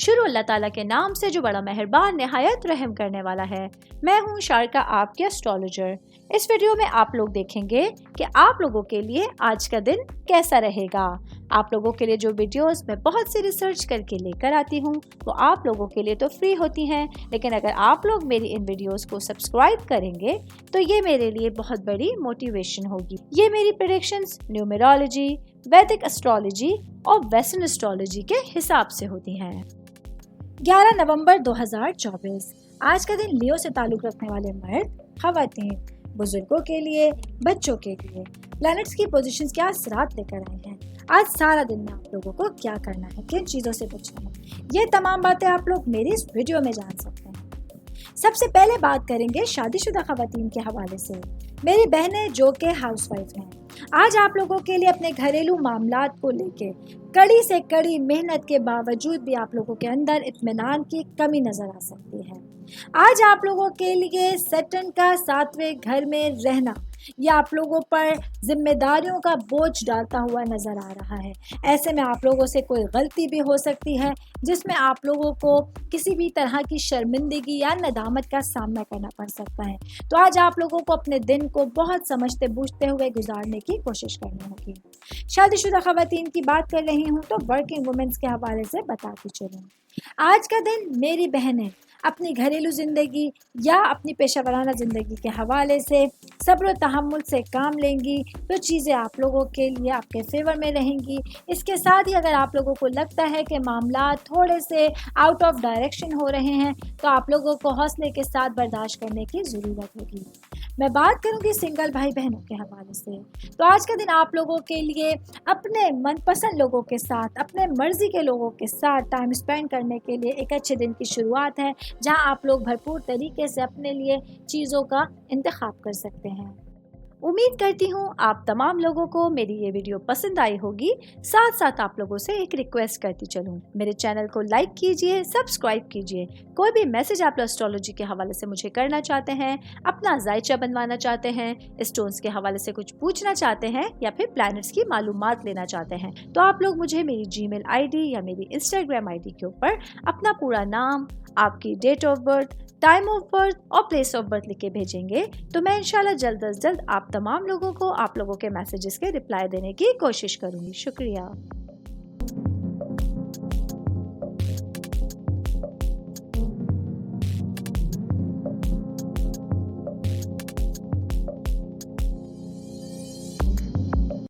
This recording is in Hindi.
शुरू अल्लाह ताला के नाम से जो बड़ा मेहरबान नहायत रहम करने वाला है। मैं हूँ शारका, आपके एस्ट्रोलॉजर। इस वीडियो में आप लोग देखेंगे कि आप लोगों के लिए आज का दिन कैसा रहेगा। आप लोगों के लिए जो वीडियोस मैं बहुत सी रिसर्च करके लेकर आती हूँ वो आप लोगों के लिए तो फ्री होती हैं, लेकिन अगर आप लोग मेरी इन वीडियोस को सब्सक्राइब करेंगे तो ये मेरे लिए बहुत बड़ी मोटिवेशन होगी। ये मेरी प्रेडिक्शंस न्यूमेरोलॉजी, वैदिक एस्ट्रोलॉजी और वेस्टर्न एस्ट्रोलॉजी के हिसाब से होती हैं। 11 नवंबर 2024 आज का दिन लियो से ताल्लुक़ रखने वाले मर्द, ख़वातीन, बुजुर्गों के लिए, बच्चों के लिए प्लैनेट्स की पोजीशंस क्या असरात लेकर आए हैं। आज सारा दिन में आप लोगों को क्या करना है, किन चीज़ों से बचना है, ये तमाम बातें आप लोग मेरी इस वीडियो में जान सकते हैं। सबसे पहले बात करेंगे शादीशुदा ख़वातीन के हवाले से। मेरी बहनें जो के हाउसवाइफ हैं, आज आप लोगों के लिए अपने घरेलू मामलात को लेके कड़ी से कड़ी मेहनत के बावजूद भी आप लोगों के अंदर इत्मीनान की कमी नजर आ सकती है। आज आप लोगों के लिए सैटर्न का 7वें घर में रहना या आप लोगों पर जिम्मेदारियों का बोझ डालता हुआ नजर आ रहा है। ऐसे में आप लोगों से कोई गलती भी हो सकती है जिसमें आप लोगों को किसी भी तरह की शर्मिंदगी या नदामत का सामना करना पड़ सकता है। तो आज आप लोगों को अपने दिन को बहुत समझते बूझते हुए गुजारने की कोशिश करनी होगी। शादीशुदा ख़वातीन की बात कर रही हूँ तो वर्किंग वुमेन्स के हवाले से बताती चलूँ। आज का दिन मेरी बहनें अपनी घरेलू ज़िंदगी या अपनी पेशा वराना ज़िंदगी के हवाले से सब्र और तहम्मुल से काम लेंगी तो चीज़ें आप लोगों के लिए आपके फेवर में रहेंगी। इसके साथ ही अगर आप लोगों को लगता है कि मामला थोड़े से आउट ऑफ डायरेक्शन हो रहे हैं तो आप लोगों को हौसले के साथ बर्दाश्त करने की ज़रूरत होगी। मैं बात करूंगी सिंगल भाई बहनों के हवाले से, तो आज का दिन आप लोगों के लिए अपने मनपसंद लोगों के साथ, अपने मर्जी के लोगों के साथ टाइम स्पेंड करने के लिए एक अच्छे दिन की शुरुआत है, जहां आप लोग भरपूर तरीके से अपने लिए चीज़ों का इंतखाब कर सकते हैं। उम्मीद करती हूँ आप तमाम लोगों को मेरी ये वीडियो पसंद आई होगी। साथ साथ आप लोगों से एक रिक्वेस्ट करती चलूँ, मेरे चैनल को लाइक कीजिए, सब्सक्राइब कीजिए। कोई भी मैसेज आप एस्ट्रोलॉजी के हवाले से मुझे करना चाहते हैं, अपना जायचा बनवाना चाहते हैं, स्टोन्स के हवाले से कुछ पूछना चाहते हैं या फिर प्लैनेट्स की मालूमात लेना चाहते हैं, तो आप लोग मुझे मेरी जीमेल आईडी या मेरी इंस्टाग्राम आईडी के ऊपर अपना पूरा नाम, आपकी date of birth, time of birth और प्लेस ऑफ बर्थ लिख के भेजेंगे तो मैं इंशाल्लाह जल्द अज जल्द आप तमाम लोगों को आप लोगों के मैसेजेस के रिप्लाई देने की कोशिश करूंगी। शुक्रिया।